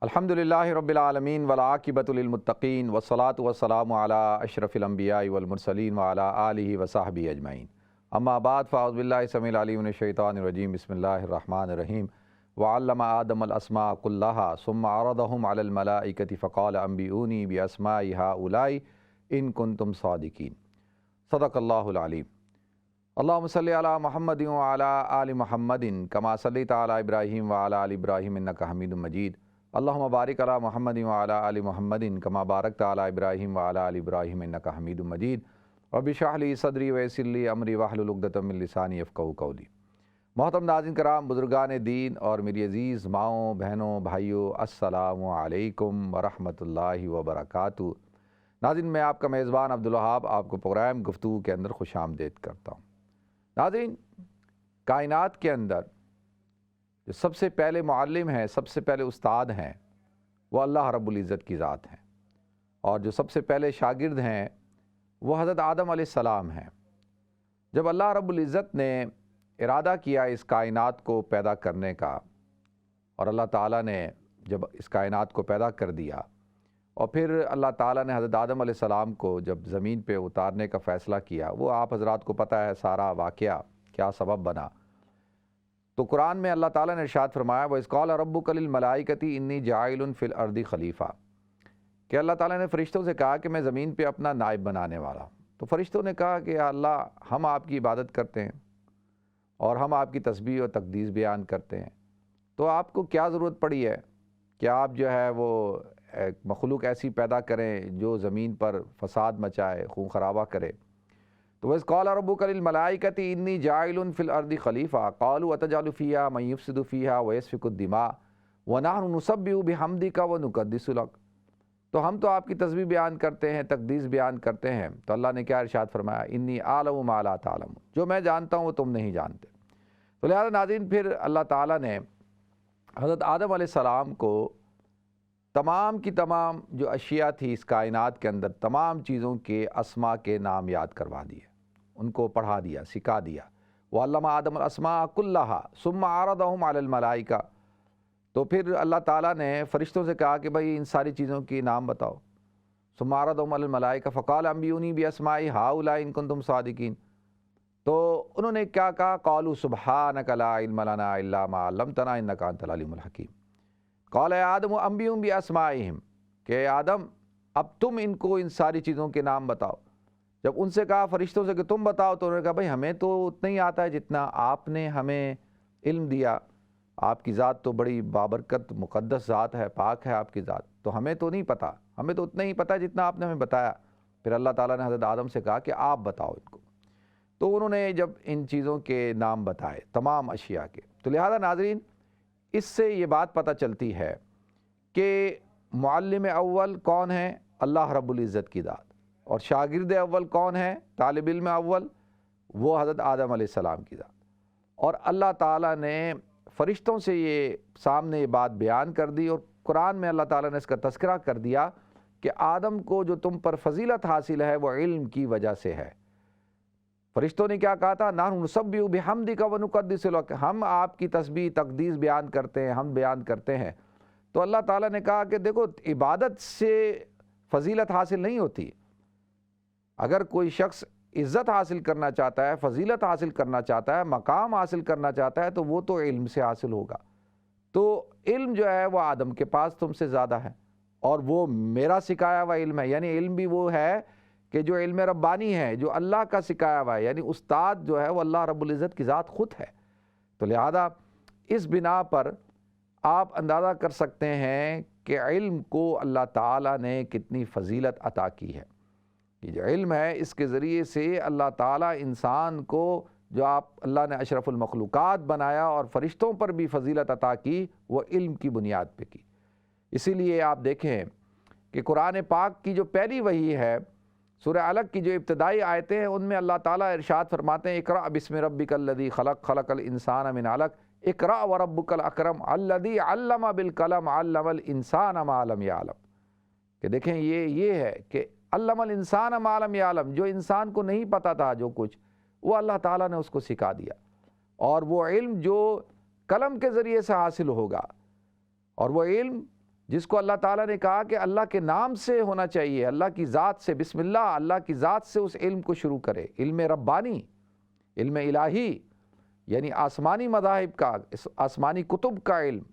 الحمدللہ رب العالمین والعاقبۃ للمتقین والصلاۃ والسلام علی اشرف الانبیاء والمرسلین وعلی آلہ وصحبہ اجمعین، اما بعد فاعوذ باللہ السمیع العلیم من الشیطان الرجیم، بسم اللہ الرحمن الرحیم۔ وعلم آدم الاسماء کلہا ثم عرضہم علی الملائکۃ فقال انبئونی باسماء ہؤلاء ان کنتم صادقین۔ صدق اللہ العلیم۔ اللہم صلی علی محمد وعلی آل محمد کما صلیت علی ابراہیم وعلی آل ابراہیم انک حمید مجید۔ اللہم بارک علی محمد وعلی آل محمد کما بارکت علی ابراہیم وعلی آل ابراہیم انک حمید مجید۔ رب اشرح لی صدری ویسر لی امری واحلل عقدۃ من لسانی یفقہوا قولی۔ محترم ناظرین کرام، بزرگان دین اور میری عزیز ماؤں بہنوں بھائیوں، السلام علیکم ورحمۃ اللہ وبرکاتہ۔ ناظرین، میں آپ کا میزبان عبدالوہاب آپ کو پروگرام گفتگو کے اندر خوش آمدید کرتا ہوں۔ ناظرین، کائنات کے اندر جو سب سے پہلے معلم ہیں، سب سے پہلے استاد ہیں، وہ اللہ رب العزت کی ذات ہیں، اور جو سب سے پہلے شاگرد ہیں وہ حضرت آدم علیہ السلام ہیں۔ جب اللہ رب العزت نے ارادہ کیا اس کائنات کو پیدا کرنے کا، اور اللہ تعالیٰ نے جب اس کائنات کو پیدا کر دیا، اور پھر اللہ تعالیٰ نے حضرت آدم علیہ السلام کو جب زمین پہ اتارنے کا فیصلہ کیا، وہ آپ حضرات کو پتہ ہے سارا واقعہ کیا سبب بنا۔ تو قرآن میں اللہ تعالیٰ نے ارشاد فرمایا، وَإِذْ قَالَ رَبُّكَ لِلْمَلَائِكَةِ إِنِّي جَاعِلٌ فِي الْأَرْضِ خلیفہ، کہ اللہ تعالیٰ نے فرشتوں سے کہا کہ میں زمین پہ اپنا نائب بنانے والا ہوں۔ تو فرشتوں نے کہا کہ یا اللہ، ہم آپ کی عبادت کرتے ہیں اور ہم آپ کی تسبیح و تقدیس بیان کرتے ہیں، تو آپ کو کیا ضرورت پڑی ہے کہ آپ جو ہے وہ ایک مخلوق ایسی پیدا کریں جو زمین پر فساد مچائے، خون خرابہ کرے۔ تو وَإِذْ قَالَ رَبُّكَ لِلْمَلَائِكَةِ إِنِّي جَاعِلٌ فِي الْأَرْضِ خَلِيفَةً قَالُوا أَتَجْعَلُ فِيهَا مَن يُفْسِدُ فِيهَا وَيَسْفِكُ الدِّمَاءَ وَنَحْنُ نُسَبِّحُ بِحَمْدِكَ وَنُقَدِّسُ لَكَ۔ تو ہم تو آپ کی تسبیح بیان کرتے ہیں، تقدیس بیان کرتے ہیں۔ تو اللہ نے کیا ارشاد فرمایا، إِنِّي أَعْلَمُ مَا لَا تَعْلَمُونَ، جو میں جانتا ہوں وہ تم نہیں جانتے۔ تو لہذا ناظرین، پھر اللہ تعالیٰ نے حضرت آدم علیہ السلام کو تمام کی تمام جو اشیاء تھی اس کائنات کے اندر، تمام چیزوں کے اسماء کے نام یاد کروا دیے، ان کو پڑھا دیا، سکھا دیا۔ وَعَلَّمَ آدَمَ الْأَسْمَاءَ كُلَّهَا ثُمَّ عَرَضَهُمْ عَلَى الْمَلَائِكَةِ۔ تو پھر اللہ تعالیٰ نے فرشتوں سے کہا کہ بھائی ان ساری چیزوں کی نام بتاؤ۔ ثُمَّ عَرَضَهُمْ عَلَى الْمَلَائِكَةِ فَقَالَ أَنبِئُونِي بِأَسْمَاءِ هَؤُلَاءِ إِن كُنتُمْ صَادِقِينَ۔ تو انہوں نے کیا کہا، قَالُوا سُبْحَانَكَ لَا عِلْمَ لَنَا إِلَّا مَا عَلَّمْتَنَا إِنَّكَ أَنْتَ الْعَلِيمُ الْحَكِيمُ۔ قَالَ يَا آدَمُ أَنبِئْهُم بِأَسْمَائِهِمْ، کہ آدم اب تم ان کو ان ساری چیزوں کے نام بتاؤ۔ جب ان سے کہا فرشتوں سے کہ تم بتاؤ، تو انہوں نے کہا بھائی ہمیں تو اتنا ہی آتا ہے جتنا آپ نے ہمیں علم دیا، آپ کی ذات تو بڑی بابرکت مقدس ذات ہے، پاک ہے آپ کی ذات، تو ہمیں تو نہیں پتہ، ہمیں تو اتنا ہی پتہ ہے جتنا آپ نے ہمیں بتایا۔ پھر اللہ تعالیٰ نے حضرت آدم سے کہا کہ آپ بتاؤ ان کو۔ تو انہوں نے جب ان چیزوں کے نام بتائے، تمام اشیاء کے، تو لہذا ناظرین اس سے یہ بات پتہ چلتی ہے کہ معلم اول کون ہے؟ اللہ رب العزت کی ذات۔ اور شاگرد اول کون ہے؟ طالب علم اول، وہ حضرت آدم علیہ السلام کی ذات۔ اور اللہ تعالیٰ نے فرشتوں سے یہ سامنے یہ بات بیان کر دی، اور قرآن میں اللہ تعالیٰ نے اس کا تذکرہ کر دیا کہ آدم کو جو تم پر فضیلت حاصل ہے وہ علم کی وجہ سے ہے۔ فرشتوں نے کیا کہا تھا، نحن نسبح بحمدک ونقدس لک، ہم آپ کی تسبیح تقدیس بیان کرتے ہیں، ہم بیان کرتے ہیں۔ تو اللہ تعالیٰ نے کہا کہ دیکھو، عبادت سے فضیلت حاصل نہیں ہوتی۔ اگر کوئی شخص عزت حاصل کرنا چاہتا ہے، فضیلت حاصل کرنا چاہتا ہے، مقام حاصل کرنا چاہتا ہے، تو وہ تو علم سے حاصل ہوگا۔ تو علم جو ہے وہ آدم کے پاس تم سے زیادہ ہے، اور وہ میرا سکھایا ہوا علم ہے، یعنی علم بھی وہ ہے کہ جو علم ربانی ہے، جو اللہ کا سکھایا ہوا ہے، یعنی استاد جو ہے وہ اللہ رب العزت کی ذات خود ہے۔ تو لہذا اس بنا پر آپ اندازہ کر سکتے ہیں کہ علم کو اللہ تعالیٰ نے کتنی فضیلت عطا کی ہے۔ یہ جو علم ہے، اس کے ذریعے سے اللہ تعالیٰ انسان کو، جو اللہ نے اشرف المخلوقات بنایا اور فرشتوں پر بھی فضیلت عطا کی، وہ علم کی بنیاد پہ کی۔ اسی لیے آپ دیکھیں کہ قرآن پاک کی جو پہلی وحی ہے، سورہ علق کی جو ابتدائی آیتیں ہیں، ان میں اللہ تعالیٰ ارشاد فرماتے ہیں، اقرأ بسم ربک الذی خلق، خلق الانسان من علق، اقرأ وربک الاکرم الذی علم بالقلم، علم الانسان ما لم یعلم۔ کہ دیکھیں یہ ہے کہ علم الانسان ما لم یعلم، جو انسان کو نہیں پتا تھا جو کچھ، وہ اللہ تعالیٰ نے اس کو سکھا دیا۔ اور وہ علم جو قلم کے ذریعے سے حاصل ہوگا، اور وہ علم جس کو اللہ تعالیٰ نے کہا کہ اللہ کے نام سے ہونا چاہیے، اللہ کی ذات سے، بسم اللہ، اللہ کی ذات سے اس علم کو شروع کرے، علم ربانی، علم الہی، یعنی آسمانی مذاہب کا، اس آسمانی کتب کا علم،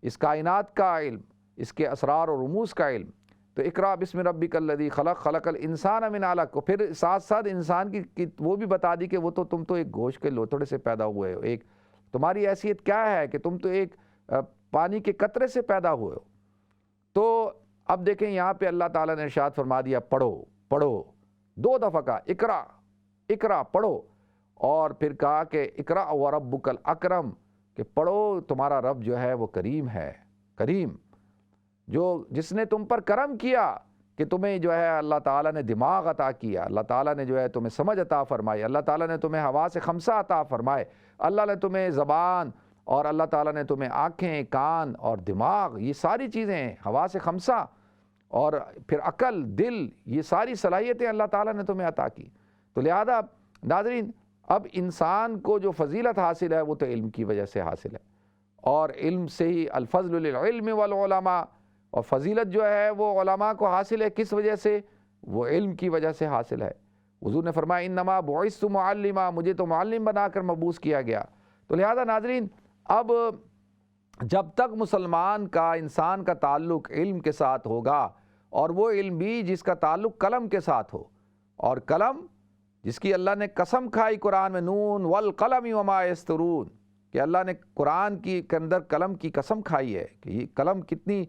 اس کائنات کا علم، اس کے اسرار و رموز کا علم۔ تو اقرا بسم ربک الذی خلق، خلق الانسان من علق، کو پھر ساتھ ساتھ انسان کی وہ بھی بتا دی کہ وہ تو تم تو ایک گوشت کے لوتھڑے سے پیدا ہوئے ہو، ایک تمہاری حیثیت کیا ہے کہ تم تو ایک پانی کے قطرے سے پیدا ہوئے ہو۔ تو اب دیکھیں یہاں پہ اللہ تعالیٰ نے ارشاد فرما دیا پڑھو پڑھو، 2 دفعہ کہا اقرا اقرا پڑھو، اور پھر کہا کہ اقرا وربک الاکرم، کہ پڑھو تمہارا رب جو ہے وہ کریم ہے، کریم، جس نے تم پر کرم کیا کہ تمہیں جو ہے اللہ تعالیٰ نے دماغ عطا کیا، اللہ تعالیٰ نے جو ہے تمہیں سمجھ عطا فرمائی، اللہ تعالیٰ نے تمہیں حواس خمسہ عطا فرمائے، اللہ نے تمہیں زبان، اور اللہ تعالیٰ نے تمہیں آنکھیں، کان اور دماغ، یہ ساری چیزیں ہیں، حواس خمسہ، اور پھر عقل، دل، یہ ساری صلاحیتیں اللہ تعالیٰ نے تمہیں عطا کی۔ تو لہذا ناظرین، اب انسان کو جو فضیلت حاصل ہے وہ تو علم کی وجہ سے حاصل ہے، اور علم سے ہی الفضل للعلم والعلماء، اور فضیلت جو ہے وہ علماء کو حاصل ہے کس وجہ سے؟ وہ علم کی وجہ سے حاصل ہے۔ حضور نے فرمایا انما بعثت معلما، مجھے تو معلم بنا کر مبعوث کیا گیا۔ تو لہذا ناظرین، اب جب تک مسلمان کا، انسان کا تعلق علم کے ساتھ ہوگا، اور وہ علم بھی جس کا تعلق قلم کے ساتھ ہو، اور قلم جس کی اللہ نے قسم کھائی قرآن میں، نون والقلم وما یسطرون، کہ اللہ نے قرآن کے اندر قلم کی قسم کھائی ہے کہ یہ قلم کتنی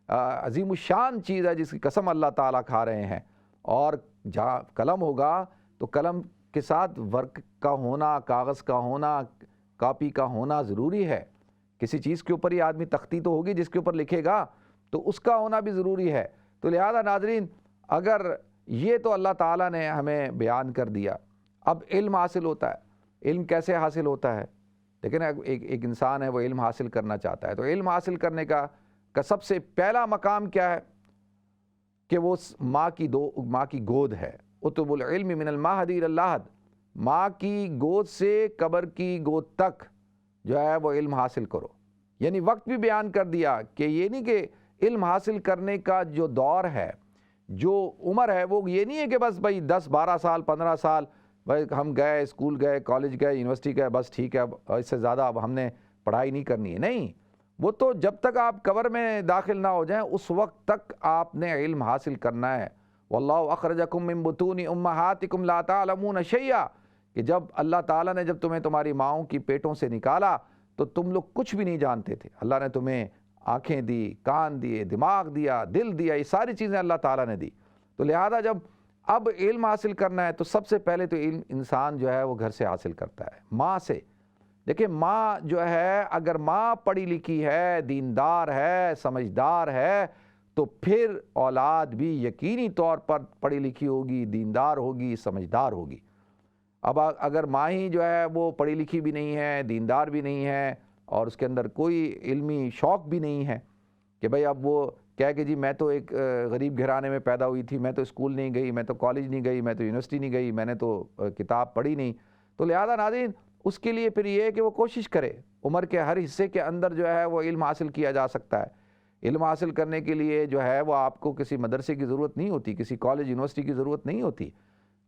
عظیم الشان چیز ہے جس کی قسم اللہ تعالیٰ کھا رہے ہیں۔ اور جہاں قلم ہوگا تو قلم کے ساتھ ورق کا ہونا، کاغذ کا ہونا، کاپی کا ہونا ضروری ہے۔ کسی چیز کے اوپر ہی آدمی تختی تو ہوگی جس کے اوپر لکھے گا، تو اس کا ہونا بھی ضروری ہے۔ تو لہذا ناظرین، اگر یہ تو اللہ تعالیٰ نے ہمیں بیان کر دیا، اب علم حاصل ہوتا ہے۔ علم کیسے حاصل ہوتا ہے؟ لیکن ایک انسان ہے، وہ علم حاصل کرنا چاہتا ہے، تو علم حاصل کرنے کا سب سے پہلا مقام کیا ہے؟ کہ وہ ماں کی گود ہے۔ اطلب العلم من المہد الی اللحد، ماں کی گود سے قبر کی گود تک جو ہے وہ علم حاصل کرو۔ یعنی وقت بھی بیان کر دیا کہ یہ نہیں کہ علم حاصل کرنے کا جو دور ہے، جو عمر ہے، وہ یہ نہیں ہے کہ بس بھائی 10 12 سال 15 سال بھائی ہم گئے، اسکول گئے، کالج گئے، یونیورسٹی گئے، بس ٹھیک ہے، اب اس سے زیادہ اب ہم نے پڑھائی نہیں کرنی ہے۔ نہیں، وہ تو جب تک آپ قبر میں داخل نہ ہو جائیں اس وقت تک آپ نے علم حاصل کرنا ہے۔ واللہ اخرجکم من بطون امہاتکم لا تعلمون شیئا، کہ جب اللہ تعالیٰ نے تمہیں تمہاری ماؤں کی پیٹوں سے نکالا تو تم لوگ کچھ بھی نہیں جانتے تھے۔ اللہ نے تمہیں آنکھیں دی، کان دیے، دماغ دیا، دل دیا، یہ ساری چیزیں اللہ تعالیٰ نے دی۔ تو لہذا جب اب علم حاصل کرنا ہے تو سب سے پہلے تو علم انسان جو ہے وہ گھر سے حاصل کرتا ہے، ماں سے۔ دیکھیں، ماں جو ہے، اگر ماں پڑھی لکھی ہے، دیندار ہے، سمجھدار ہے، تو پھر اولاد بھی یقینی طور پر پڑھی لکھی ہوگی، دیندار ہوگی، سمجھدار ہوگی۔ اب اگر ماں ہی جو ہے وہ پڑھی لکھی بھی نہیں ہے، دیندار بھی نہیں ہے، اور اس کے اندر کوئی علمی شوق بھی نہیں ہے، کہ بھئی اب وہ کہہ کہ جی میں تو ایک غریب گھرانے میں پیدا ہوئی تھی، میں تو اسکول نہیں گئی، میں تو کالج نہیں گئی، میں تو یونیورسٹی نہیں گئی، میں نے تو کتاب پڑھی نہیں، تو لہذا ناظرین اس کے لیے پھر یہ ہے کہ وہ کوشش کرے، عمر کے ہر حصے کے اندر جو ہے وہ علم حاصل کیا جا سکتا ہے۔ علم حاصل کرنے کے لیے جو ہے وہ آپ کو کسی مدرسے کی ضرورت نہیں ہوتی، کسی کالج یونیورسٹی کی ضرورت نہیں ہوتی۔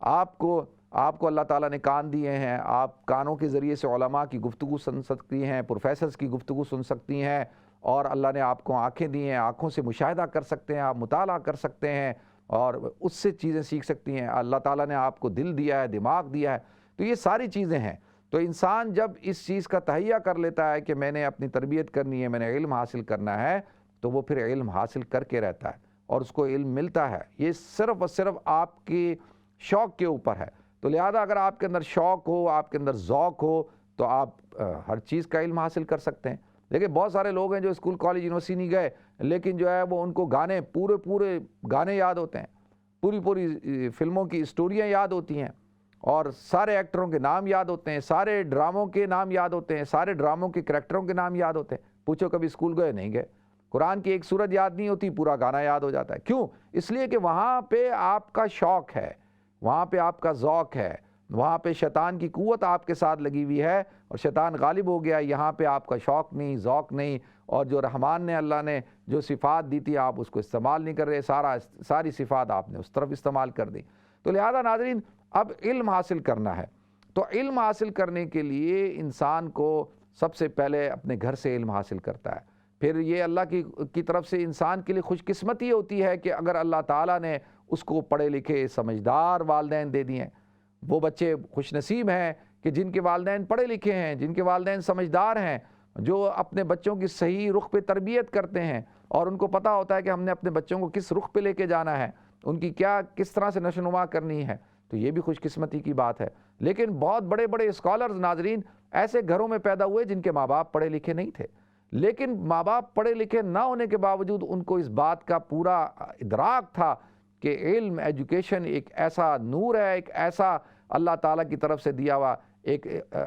آپ کو اللہ تعالیٰ نے کان دیے ہیں، آپ کانوں کے ذریعے سے علماء کی گفتگو سن سکتی ہیں، پروفیسرز کی گفتگو سن سکتی ہیں، اور اللہ نے آپ کو آنکھیں دی ہیں، آنکھوں سے مشاہدہ کر سکتے ہیں، آپ مطالعہ کر سکتے ہیں اور اس سے چیزیں سیکھ سکتی ہیں۔ اللہ تعالیٰ نے آپ کو دل دیا ہے، دماغ دیا ہے، تو یہ ساری چیزیں ہیں۔ تو انسان جب اس چیز کا تہیہ کر لیتا ہے کہ میں نے اپنی تربیت کرنی ہے، میں نے علم حاصل کرنا ہے، تو وہ پھر علم حاصل کر کے رہتا ہے اور اس کو علم ملتا ہے۔ یہ صرف اور صرف آپ کی شوق کے اوپر ہے۔ تو لہذا اگر آپ کے اندر شوق ہو، آپ کے اندر ذوق ہو، تو آپ ہر چیز کا علم حاصل کر سکتے ہیں۔ دیکھیں، بہت سارے لوگ ہیں جو اسکول کالج یونیورسٹی نہیں گئے، لیکن جو ہے وہ ان کو گانے، پورے گانے یاد ہوتے ہیں، پوری فلموں کی اسٹوریاں یاد ہوتی ہیں، اور سارے ایکٹروں کے نام یاد ہوتے ہیں، سارے ڈراموں کے نام یاد ہوتے ہیں، سارے ڈراموں کے کریکٹروں کے نام یاد ہوتے ہیں۔ پوچھو کبھی اسکول گئے؟ نہیں گئے۔ قرآن کی ایک سورت یاد نہیں ہوتی، پورا گانا یاد ہو جاتا ہے۔ کیوں؟ اس لیے کہ وہاں پہ آپ کا شوق ہے، وہاں پہ آپ کا ذوق ہے، وہاں پہ شیطان کی قوت آپ کے ساتھ لگی ہوئی ہے اور شیطان غالب ہو گیا. یہاں پہ آپ کا شوق نہیں، ذوق نہیں، اور جو رحمان نے اللہ نے جو صفات دی تھی آپ اس کو استعمال نہیں کر رہے، ساری صفات آپ نے اس طرف استعمال کر دی. تو لہذا ناظرین اب علم حاصل کرنا ہے. تو علم حاصل کرنے کے لیے انسان کو سب سے پہلے اپنے گھر سے علم حاصل کرتا ہے. پھر یہ اللہ کی طرف سے انسان کے لیے خوش قسمتی ہوتی ہے کہ اگر اللہ تعالیٰ نے اس کو پڑھے لکھے سمجھدار والدین دے دیے ہیں. وہ بچے خوش نصیب ہیں کہ جن کے والدین پڑھے لکھے ہیں، جن کے والدین سمجھدار ہیں، جو اپنے بچوں کی صحیح رخ پہ تربیت کرتے ہیں اور ان کو پتہ ہوتا ہے کہ ہم نے اپنے بچوں کو کس رخ پہ لے کے جانا ہے، ان کی کس طرح سے نشو و نما کرنی ہے. تو یہ بھی خوش قسمتی کی بات ہے. لیکن بہت بڑے بڑے اسکالرز ناظرین ایسے گھروں میں پیدا ہوئے جن کے ماں باپ پڑھے لکھے نہیں تھے، لیکن ماں باپ پڑھے لکھے نہ ہونے کے باوجود ان کو اس بات کا پورا ادراک تھا کہ علم، ایجوکیشن ایک ایسا نور ہے، ایک ایسا اللہ تعالیٰ کی طرف سے دیا ہوا ایک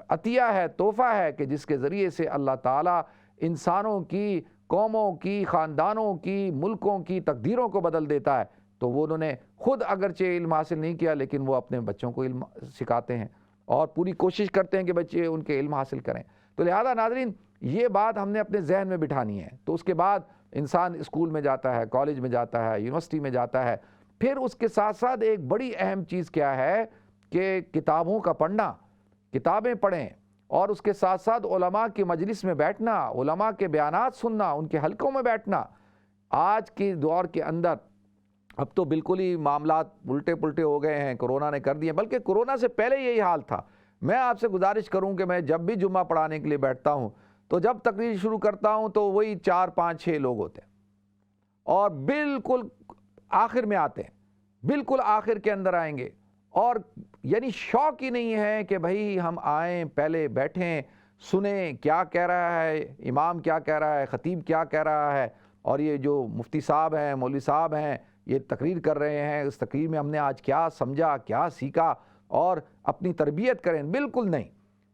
عطیہ ہے، تحفہ ہے کہ جس کے ذریعے سے اللہ تعالیٰ انسانوں کی، قوموں کی، خاندانوں کی، ملکوں کی تقدیروں کو بدل دیتا ہے. تو وہ انہوں نے خود اگرچہ علم حاصل نہیں کیا لیکن وہ اپنے بچوں کو علم سکھاتے ہیں اور پوری کوشش کرتے ہیں کہ بچے ان کے علم حاصل کریں. تو لہذا ناظرین یہ بات ہم نے اپنے ذہن میں بٹھانی ہے. تو اس کے بعد انسان اسکول میں جاتا ہے، کالج میں جاتا ہے، یونیورسٹی میں جاتا ہے. پھر اس کے ساتھ ساتھ ایک بڑی اہم چیز کیا ہے کہ کتابوں کا پڑھنا، کتابیں پڑھیں، اور اس کے ساتھ ساتھ علماء کی مجلس میں بیٹھنا، علماء کے بیانات سننا، ان کے حلقوں میں بیٹھنا. آج کے دور کے اندر اب تو بالکل ہی معاملات الٹے پلٹے ہو گئے ہیں، کرونا نے کر دیے، بلکہ کرونا سے پہلے یہی حال تھا. میں آپ سے گزارش کروں کہ میں جب بھی جمعہ پڑھانے کے لیے بیٹھتا ہوں تو جب تقریر شروع کرتا ہوں تو وہی 4 5 6 لوگ ہوتے ہیں اور بالکل آخر میں آتے ہیں، بالکل آخر کے اندر آئیں گے، اور یعنی شوق ہی نہیں ہے کہ بھائی ہم آئیں، پہلے بیٹھیں، سنیں کیا کہہ رہا ہے امام، کیا کہہ رہا ہے خطیب، کیا کہہ رہا ہے، اور یہ جو مفتی صاحب ہیں، مولوی صاحب ہیں، یہ تقریر کر رہے ہیں، اس تقریر میں ہم نے آج کیا سمجھا، کیا سیکھا، اور اپنی تربیت کریں. بالکل نہیں،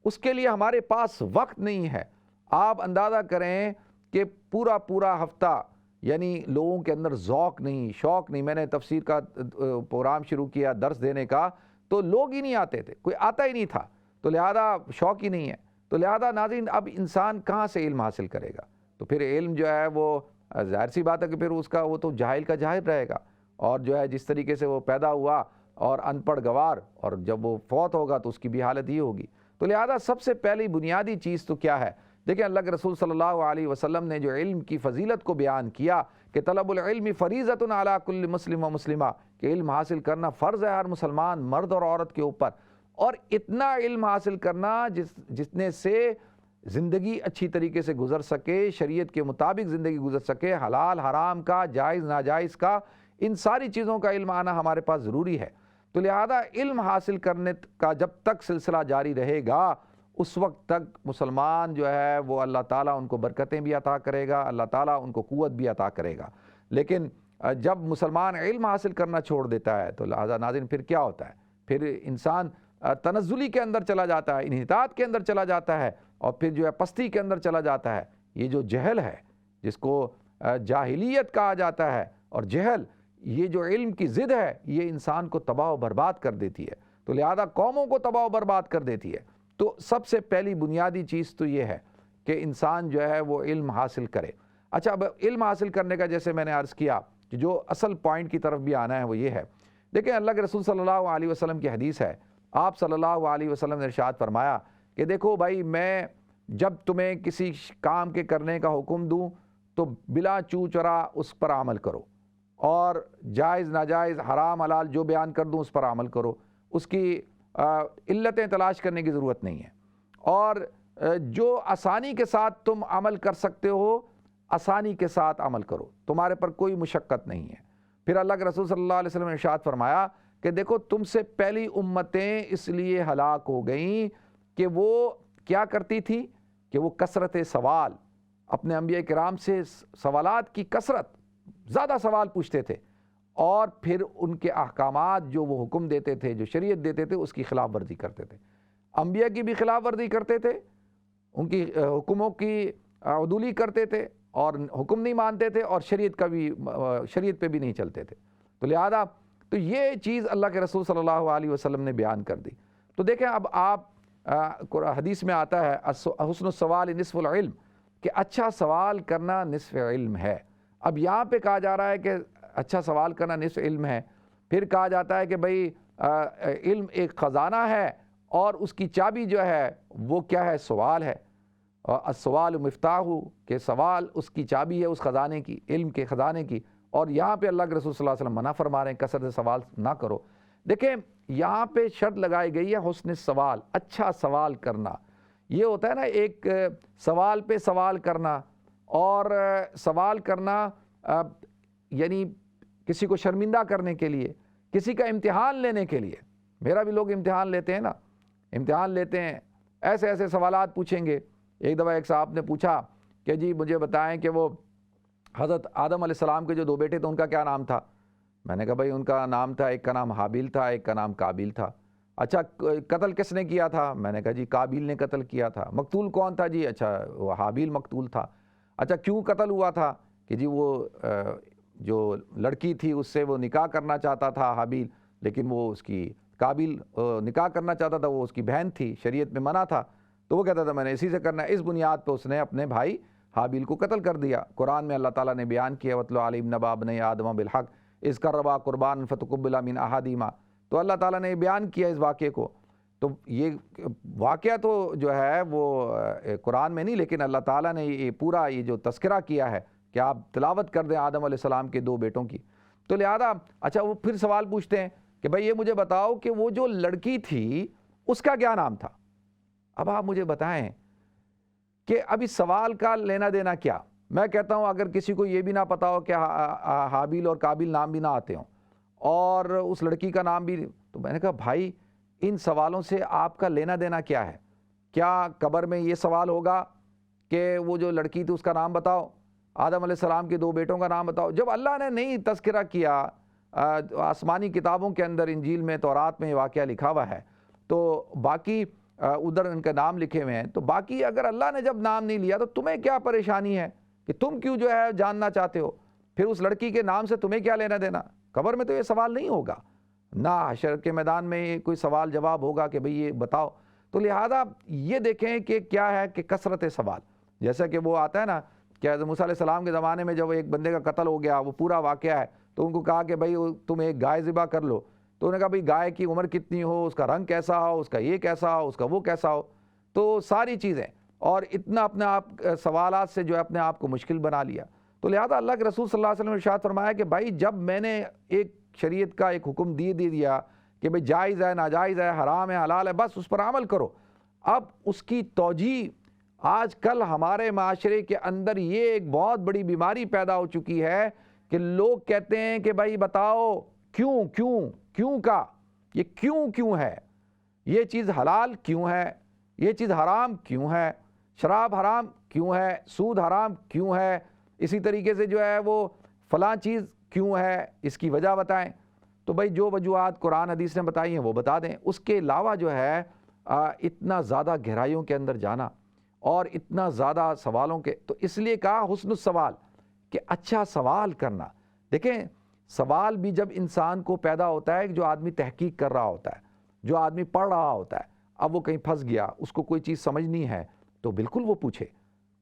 اس کے لیے ہمارے پاس وقت نہیں ہے. آپ اندازہ کریں کہ پورا ہفتہ یعنی لوگوں کے اندر ذوق نہیں، شوق نہیں. میں نے تفسیر کا پروگرام شروع کیا درس دینے کا تو لوگ ہی نہیں آتے تھے، کوئی آتا ہی نہیں تھا، تو لہذا شوق ہی نہیں ہے. تو لہذا ناظرین اب انسان کہاں سے علم حاصل کرے گا؟ تو پھر علم جو ہے وہ ظاہر سی بات ہے کہ پھر اس کا وہ تو جاہل کا جاہل رہے گا، اور جو ہے جس طریقے سے وہ پیدا ہوا اور ان پڑھ گوار، اور جب وہ فوت ہوگا تو اس کی بھی حالت یہ ہوگی. تو لہذا سب سے پہلی بنیادی چیز تو کیا ہے؟ دیکھیں اللہ کے رسول صلی اللہ علیہ وسلم نے جو علم کی فضیلت کو بیان کیا کہ طلب العلم فریضۃ علی کل مسلم و مسلمہ، کہ علم حاصل کرنا فرض ہے ہر مسلمان مرد اور عورت کے اوپر. اور اتنا علم حاصل کرنا جتنے سے زندگی اچھی طریقے سے گزر سکے، شریعت کے مطابق زندگی گزر سکے، حلال حرام کا، جائز ناجائز کا، ان ساری چیزوں کا علم آنا ہمارے پاس ضروری ہے. تو لہذا علم حاصل کرنے کا جب تک سلسلہ جاری رہے گا اس وقت تک مسلمان جو ہے وہ اللہ تعالیٰ ان کو برکتیں بھی عطا کرے گا، اللہ تعالیٰ ان کو قوت بھی عطا کرے گا. لیکن جب مسلمان علم حاصل کرنا چھوڑ دیتا ہے تو لہذا ناظرین پھر کیا ہوتا ہے؟ پھر انسان تنزلی کے اندر چلا جاتا ہے، انحطاط کے اندر چلا جاتا ہے، اور پھر جو ہے پستی کے اندر چلا جاتا ہے. یہ جو جہل ہے، جس کو جاہلیت کہا جاتا ہے، اور جہل یہ جو علم کی ضد ہے، یہ انسان کو تباہ و برباد کر دیتی ہے. تو لہذا قوموں کو تباہ و برباد کر دیتی ہے. تو سب سے پہلی بنیادی چیز تو یہ ہے کہ انسان جو ہے وہ علم حاصل کرے. اچھا، اب علم حاصل کرنے کا جیسے میں نے عرض کیا کہ جو اصل پوائنٹ کی طرف بھی آنا ہے وہ یہ ہے. دیکھیں اللہ کے رسول صلی اللہ علیہ وسلم کی حدیث ہے، آپ صلی اللہ علیہ وسلم نے ارشاد فرمایا کہ دیکھو بھائی، میں جب تمہیں کسی کام کے کرنے کا حکم دوں تو بلا چو چرا اس پر عمل کرو، اور جائز ناجائز حرام حلال جو بیان کر دوں اس پر عمل کرو، اس کی علتیں تلاش کرنے کی ضرورت نہیں ہے، اور جو آسانی کے ساتھ تم عمل کر سکتے ہو آسانی کے ساتھ عمل کرو، تمہارے پر کوئی مشقت نہیں ہے. پھر اللہ کے رسول صلی اللہ علیہ وسلم نے ارشاد فرمایا کہ دیکھو تم سے پہلی امتیں اس لیے ہلاک ہو گئیں کہ وہ کیا کرتی تھی کہ وہ کثرت سوال، اپنے انبیاء کرام سے سوالات کی کثرت، زیادہ سوال پوچھتے تھے، اور پھر ان کے احکامات جو وہ حکم دیتے تھے، جو شریعت دیتے تھے، اس کی خلاف ورزی کرتے تھے. انبیاء کی بھی خلاف ورزی کرتے تھے، ان کی حکموں کی عدولی کرتے تھے، اور حکم نہیں مانتے تھے، اور شریعت پہ بھی نہیں چلتے تھے. تو لہذا تو یہ چیز اللہ کے رسول صلی اللہ علیہ وسلم نے بیان کر دی. تو دیکھیں اب آپ حدیث میں آتا ہے حسن السوال نصف العلم، کہ اچھا سوال کرنا نصف علم ہے۔ اب یہاں پہ کہا جا رہا ہے کہ اچھا سوال کرنا نصف علم ہے، پھر کہا جاتا ہے کہ بھئی علم ایک خزانہ ہے اور اس کی چابی جو ہے وہ کیا ہے؟ سوال ہے۔ اور السوال مفتاح، کہ سوال اس کی چابی ہے اس خزانے کی، علم کے خزانے کی۔ اور یہاں پہ اللہ کے رسول صلی اللہ علیہ وسلم منع فرما رہے ہیں کثرت سے سوال نہ کرو۔ دیکھیں یہاں پہ شرط لگائی گئی ہے حسن سوال، اچھا سوال کرنا۔ یہ ہوتا ہے نا ایک سوال پہ سوال کرنا، اور سوال کرنا یعنی کسی کو شرمندہ کرنے کے لیے، کسی کا امتحان لینے کے لیے۔ میرا بھی لوگ امتحان لیتے ہیں نا، امتحان لیتے ہیں، ایسے ایسے سوالات پوچھیں گے۔ ایک دفعہ ایک صاحب نے پوچھا کہ جی مجھے بتائیں کہ وہ حضرت آدم علیہ السلام کے جو 2 بیٹے تھے ان کا کیا نام تھا؟ میں نے کہا بھائی ان کا نام تھا، ایک کا نام حابیل تھا، ایک کا نام قابیل تھا۔ اچھا قتل کس نے کیا تھا؟ میں نے کہا جی قابیل نے قتل کیا تھا۔ مقتول کون تھا؟ جی اچھا وہ حابیل مقتول تھا۔ اچھا کیوں قتل ہوا تھا؟ کہ جی وہ جو لڑکی تھی اس سے وہ نکاح کرنا چاہتا تھا حابیل، لیکن وہ اس کی قابیل نکاح کرنا چاہتا تھا، وہ اس کی بہن تھی، شریعت میں منع تھا، تو وہ کہتا تھا میں نے اسی سے کرنا ہے۔ اس بنیاد پہ اس نے اپنے بھائی حابیل کو قتل کر دیا۔ قرآن میں اللہ تعالیٰ نے بیان کیا وَاتْلُ عَلَيْهِمْ نَبَأَ ابْنَيْ آدَمَ بِالْحَقِّ إِذْ قَرَّبَا قُرْبَانًا فَتُقُبِّلَ مِنْ أَحَدِهِمَا، تو اللہ تعالیٰ نے بیان کیا اس واقعے کو۔ تو یہ واقعہ تو جو ہے وہ قرآن میں نہیں، لیکن اللہ تعالیٰ نے یہ پورا یہ جو تذکرہ کیا ہے کہ آپ تلاوت کر دیں آدم علیہ السلام کے 2 بیٹوں کی۔ تو لہذا اچھا وہ پھر سوال پوچھتے ہیں کہ بھئی یہ مجھے بتاؤ کہ وہ جو لڑکی تھی اس کا کیا نام تھا؟ اب آپ مجھے بتائیں کہ اب اس سوال کا لینا دینا کیا؟ میں کہتا ہوں اگر کسی کو یہ بھی نہ پتا ہو کہ حابیل اور قابیل نام بھی نہ آتے ہوں اور اس لڑکی کا نام بھی، تو میں نے کہا بھائی ان سوالوں سے آپ کا لینا دینا کیا ہے؟ کیا قبر میں یہ سوال ہوگا کہ وہ جو لڑکی تھی اس کا نام بتاؤ، آدم علیہ السلام کے 2 بیٹوں کا نام بتاؤ؟ جب اللہ نے نہیں تذکرہ کیا، آسمانی کتابوں کے اندر انجیل میں تورات میں یہ واقعہ لکھا ہوا ہے، تو باقی ادھر ان کے نام لکھے ہوئے ہیں، تو باقی اگر اللہ نے جب نام نہیں لیا تو تمہیں کیا پریشانی ہے کہ تم کیوں جو ہے جاننا چاہتے ہو؟ پھر اس لڑکی کے نام سے تمہیں کیا لینا دینا؟ قبر میں تو یہ سوال نہیں ہوگا، نہ حشر کے میدان میں کوئی سوال جواب ہوگا کہ بھئی یہ بتاؤ۔ تو لہذا یہ دیکھیں کہ کیا ہے کہ کثرت سوال، جیسا کہ وہ آتا ہے نا کہ حضرت موسیٰ علیہ السلام کے زمانے میں جب ایک بندے کا قتل ہو گیا، وہ پورا واقعہ ہے، تو ان کو کہا کہ بھئی تم ایک گائے ذبح کر لو۔ تو انہوں نے کہا بھئی گائے کی عمر کتنی ہو، اس کا رنگ کیسا ہو، اس کا یہ کیسا ہو، اس کا وہ کیسا ہو، تو ساری چیزیں، اور اتنا اپنے آپ سوالات سے جو ہے اپنے آپ کو مشکل بنا لیا۔ تو لہذا اللہ کے رسول صلی اللہ علیہ وسلم نے ارشاد فرمایا کہ بھائی جب میں نے ایک شریعت کا ایک حکم دے دیا کہ بھئی جائز ہے، ناجائز ہے، حرام ہے، حلال ہے، بس اس پر عمل کرو۔ اب اس کی توجیہ آج کل ہمارے معاشرے کے اندر یہ ایک بہت بڑی بیماری پیدا ہو چکی ہے کہ لوگ کہتے ہیں کہ بھائی بتاؤ کیوں کیوں کیوں کا، یہ کیوں ہے، یہ چیز حلال کیوں ہے، یہ چیز حرام کیوں ہے، شراب حرام کیوں ہے، سود حرام کیوں ہے، اسی طریقے سے جو ہے وہ فلاں چیز کیوں ہے، اس کی وجہ بتائیں۔ تو بھائی جو وجوہات قرآن حدیث نے بتائی ہیں وہ بتا دیں، اس کے علاوہ جو ہے اتنا زیادہ گہرائیوں کے اندر جانا اور اتنا زیادہ سوالوں کے، تو اس لیے کہا حسن السوال، کہ اچھا سوال کرنا۔ دیکھیں سوال بھی جب انسان کو پیدا ہوتا ہے، جو آدمی تحقیق کر رہا ہوتا ہے، جو آدمی پڑھ رہا ہوتا ہے، اب وہ کہیں پھنس گیا، اس کو کوئی چیز سمجھنی ہے تو بالکل وہ پوچھے،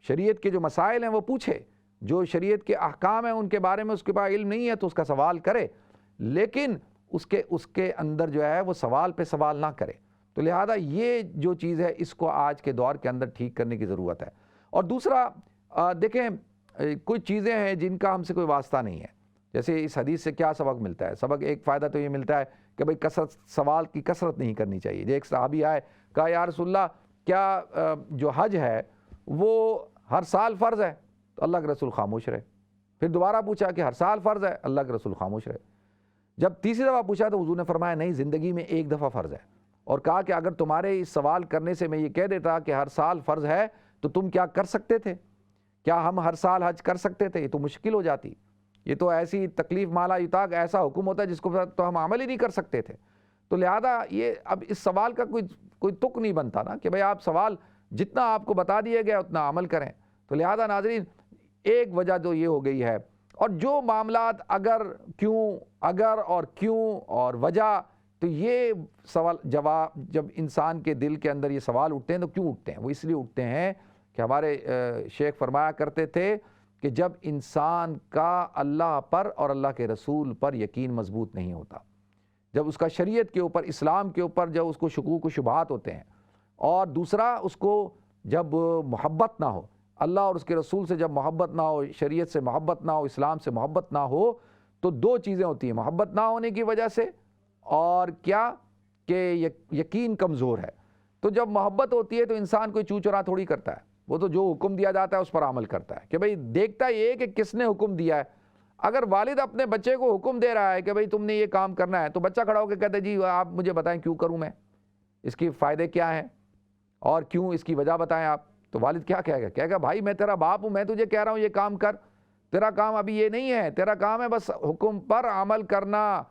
شریعت کے جو مسائل ہیں وہ پوچھے، جو شریعت کے احکام ہیں ان کے بارے میں اس کے پاس علم نہیں ہے تو اس کا سوال کرے، لیکن اس کے اندر جو ہے وہ سوال پہ سوال نہ کرے۔ تو لہذا یہ جو چیز ہے اس کو آج کے دور کے اندر ٹھیک کرنے کی ضرورت ہے۔ اور دوسرا دیکھیں کوئی چیزیں ہیں جن کا ہم سے کوئی واسطہ نہیں ہے، جیسے اس حدیث سے کیا سبق ملتا ہے؟ سبق ایک فائدہ تو یہ ملتا ہے کہ بھئی سوال کی کثرت نہیں کرنی چاہیے۔ جو ایک صحابی آئے، کہا یا رسول اللہ کیا جو حج ہے وہ ہر سال فرض ہے؟ تو اللہ کے رسول خاموش رہے۔ پھر دوبارہ پوچھا کہ ہر سال فرض ہے؟ اللہ کے رسول خاموش رہے۔ جب تیسری دفعہ پوچھا تو حضور نے فرمایا نہیں، زندگی میں ایک دفعہ فرض ہے، اور کہا کہ اگر تمہارے اس سوال کرنے سے میں یہ کہہ دیتا کہ ہر سال فرض ہے تو تم کیا کر سکتے تھے؟ کیا ہم ہر سال حج کر سکتے تھے؟ یہ تو مشکل ہو جاتی، یہ تو ایسی تکلیف مالا یطاق ایسا حکم ہوتا ہے جس کو تو ہم عمل ہی نہیں کر سکتے تھے۔ تو لہذا یہ اب اس سوال کا کوئی تک نہیں بنتا نا کہ بھئی آپ سوال جتنا آپ کو بتا دیا گیا اتنا عمل کریں۔ تو لہذا ناظرین ایک وجہ تو یہ ہو گئی ہے، اور جو معاملات اگر اور کیوں اور وجہ تو یہ سوال جواب جب انسان کے دل کے اندر یہ سوال اٹھتے ہیں تو کیوں اٹھتے ہیں؟ وہ اس لیے اٹھتے ہیں کہ ہمارے شیخ فرمایا کرتے تھے کہ جب انسان کا اللہ پر اور اللہ کے رسول پر یقین مضبوط نہیں ہوتا، جب اس کا شریعت کے اوپر، اسلام کے اوپر جب اس کو شکوک و شبہات ہوتے ہیں، اور دوسرا اس کو جب محبت نہ ہو، اللہ اور اس کے رسول سے جب محبت نہ ہو، شریعت سے محبت نہ ہو، اسلام سے محبت نہ ہو، تو دو چیزیں ہوتی ہیں، محبت نہ ہونے کی وجہ سے اور کیا کہ یقین کمزور ہے۔ تو جب محبت ہوتی ہے تو انسان کوئی چو چرا تھوڑی کرتا ہے، وہ تو جو حکم دیا جاتا ہے اس پر عمل کرتا ہے کہ بھئی دیکھتا یہ کہ کس نے حکم دیا ہے۔ اگر والد اپنے بچے کو حکم دے رہا ہے کہ بھئی تم نے یہ کام کرنا ہے، تو بچہ کھڑا ہو کے کہتا ہے جی آپ مجھے بتائیں کیوں کروں میں، اس کی فائدے کیا ہیں اور کیوں، اس کی وجہ بتائیں آپ۔ تو والد کیا کہے گا؟ کہے گا بھائی میں تیرا باپ ہوں، میں تجھے کہہ رہا ہوں یہ کام کر، تیرا کام ابھی یہ نہیں ہے، تیرا کام ہے بس حکم پر عمل کرنا،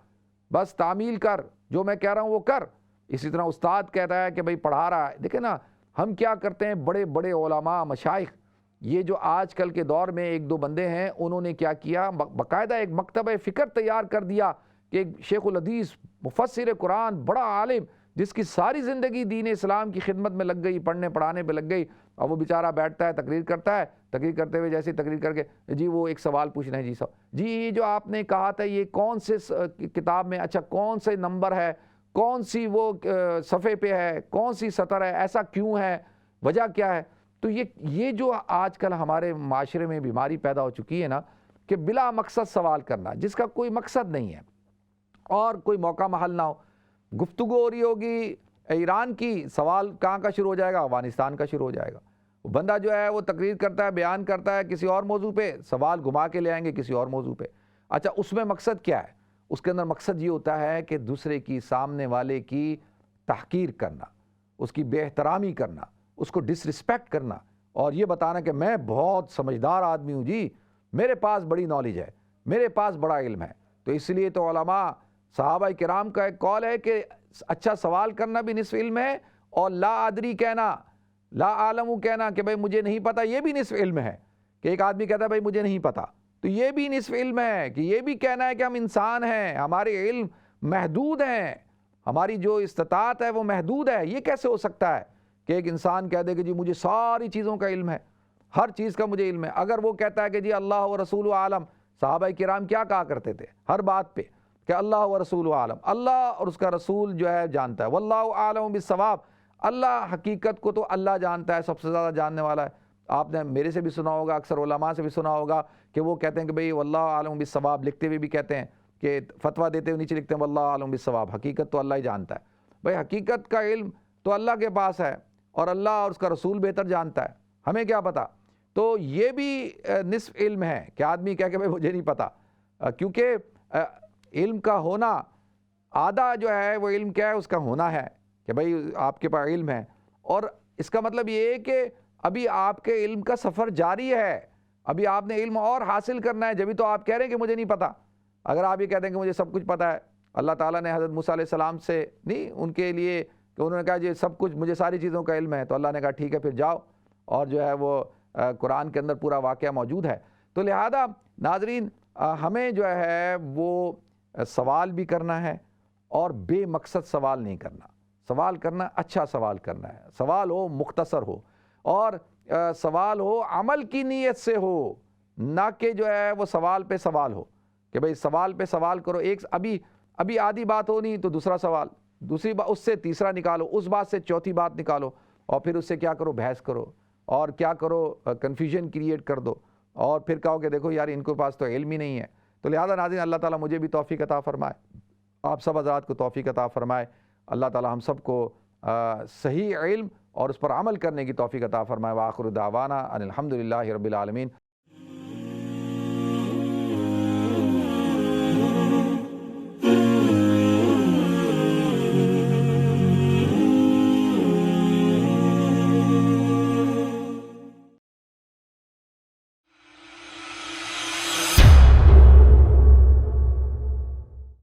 بس تعمیل کر، جو میں کہہ رہا ہوں وہ کر۔ اسی طرح استاد کہتا ہے کہ بھئی پڑھا رہا ہے، دیکھیں نا ہم کیا کرتے ہیں، بڑے بڑے علماء مشائخ، یہ جو آج کل کے دور میں ایک دو بندے ہیں، انہوں نے کیا کیا، باقاعدہ ایک مکتبہ فکر تیار کر دیا کہ ایک شیخ الحدیث مفسر قرآن بڑا عالم جس کی ساری زندگی دین اسلام کی خدمت میں لگ گئی، پڑھنے پڑھانے پہ لگ گئی، اور وہ بیچارہ بیٹھتا ہے تقریر کرتا ہے، تقریر کرتے ہوئے جیسے تقریر کر کے جی وہ ایک سوال پوچھنا ہے، جی یہ جو آپ نے کہا تھا یہ کون سے کتاب میں، اچھا کون سے نمبر ہے، کون سی وہ صفحے پہ ہے، کون سی سطر ہے، ایسا کیوں ہے، وجہ کیا ہے۔ تو یہ جو آج کل ہمارے معاشرے میں بیماری پیدا ہو چکی ہے نا، کہ بلا مقصد سوال کرنا جس کا کوئی مقصد نہیں ہے اور کوئی موقع محل نہ ہو۔ گفتگو ہو رہی ہوگی ایران کی، سوال کہاں کا شروع ہو جائے گا؟ افغانستان کا شروع ہو جائے گا۔ وہ بندہ جو ہے وہ تقریر کرتا ہے، بیان کرتا ہے کسی اور موضوع پہ، سوال گھما کے لے آئیں گے کسی اور موضوع پہ۔ اچھا اس میں مقصد کیا ہے؟ اس کے اندر مقصد یہ ہوتا ہے کہ دوسرے کی، سامنے والے کی تحقیر کرنا، اس کی بے احترامی کرنا، اس کو ڈس رسپیکٹ کرنا، اور یہ بتانا کہ میں بہت سمجھدار آدمی ہوں جی، میرے پاس بڑی نالج ہے، میرے پاس بڑا علم ہے۔ تو اس لیے تو علماء صحابہ کرام کا ایک قول ہے کہ اچھا سوال کرنا بھی نصف علم ہے، اور لا ادری کہنا، لا عالم کہنا کہ بھئی مجھے نہیں پتا، یہ بھی نصف علم ہے۔ کہ ایک آدمی کہتا ہے بھئی مجھے نہیں پتا، تو یہ بھی نصف علم ہے، کہ یہ بھی کہنا ہے کہ ہم انسان ہیں، ہمارے علم محدود ہیں، ہماری جو استطاعت ہے وہ محدود ہے۔ یہ کیسے ہو سکتا ہے کہ ایک انسان کہہ دے کہ جی مجھے ساری چیزوں کا علم ہے، ہر چیز کا مجھے علم ہے؟ اگر وہ کہتا ہے کہ جی اللہ و رسول عالم، صحابہ کرام کیا کہا کرتے تھے ہر بات پہ کہ اللہ و رسول عالم، اللہ اور اس کا رسول جو ہے جانتا ہے، واللہ عالم بالصواب، اللہ حقیقت کو تو اللہ جانتا ہے، سب سے زیادہ جاننے والا ہے۔ آپ نے میرے سے بھی سنا ہوگا، اکثر علماء سے بھی سنا ہوگا کہ وہ کہتے ہیں کہ بھئی واللہ عالم بالصواب، لکھتے ہوئے بھی کہتے ہیں کہ فتویٰ دیتے ہوئے نیچے لکھتے ہیں واللہ عالم بالصواب، حقیقت تو اللہ ہی جانتا ہے۔ بھئی حقیقت کا علم تو اللہ کے پاس ہے، اور اللہ اور اس کا رسول بہتر جانتا ہے، ہمیں کیا پتا؟ تو یہ بھی نصف علم ہے کہ آدمی کہہ کہ بھئی مجھے نہیں پتا، کیونکہ علم کا ہونا آدھا جو ہے وہ علم کیا ہے، اس کا ہونا ہے کہ بھئی آپ کے پاس علم ہے، اور اس کا مطلب یہ ہے کہ ابھی آپ کے علم کا سفر جاری ہے، ابھی آپ نے علم اور حاصل کرنا ہے، جبھی تو آپ کہہ رہے ہیں کہ مجھے نہیں پتا۔ اگر آپ یہ کہتے ہیں کہ مجھے سب کچھ پتا ہے، اللہ تعالیٰ نے حضرت موسیٰ علیہ السلام سے نہیں، ان کے لیے کہ انہوں نے کہا جی سب کچھ مجھے ساری چیزوں کا علم ہے، تو اللہ نے کہا ٹھیک ہے پھر جاؤ، اور جو ہے وہ قرآن کے اندر پورا واقعہ موجود ہے۔ تو لہذا ناظرین ہمیں جو ہے وہ سوال بھی کرنا ہے، اور بے مقصد سوال نہیں کرنا، سوال کرنا اچھا سوال کرنا ہے، سوال ہو مختصر ہو، اور سوال ہو عمل کی نیت سے ہو، نہ کہ جو ہے وہ سوال پہ سوال ہو کہ بھئی سوال پہ سوال کرو، ایک ابھی آدھی بات ہونی تو دوسرا سوال، دوسری بات اس سے تیسرا نکالو، اس بات سے چوتھی بات نکالو، اور پھر اس سے کیا کرو، بحث کرو، اور کیا کرو، کنفیوژن کریٹ کر دو، اور پھر کہو کہ دیکھو یار ان کے پاس تو علم ہی نہیں ہے۔ تو لہذا ناظرین اللہ تعالیٰ مجھے بھی توفیق عطا فرمائے، آپ سب حضرات کو توفیق عطا فرمائے، اللہ تعالیٰ ہم سب کو صحیح علم اور اس پر عمل کرنے کی توفیق عطا فرمائے۔ وآخر دعوانا ان الحمدللہ رب العالمین۔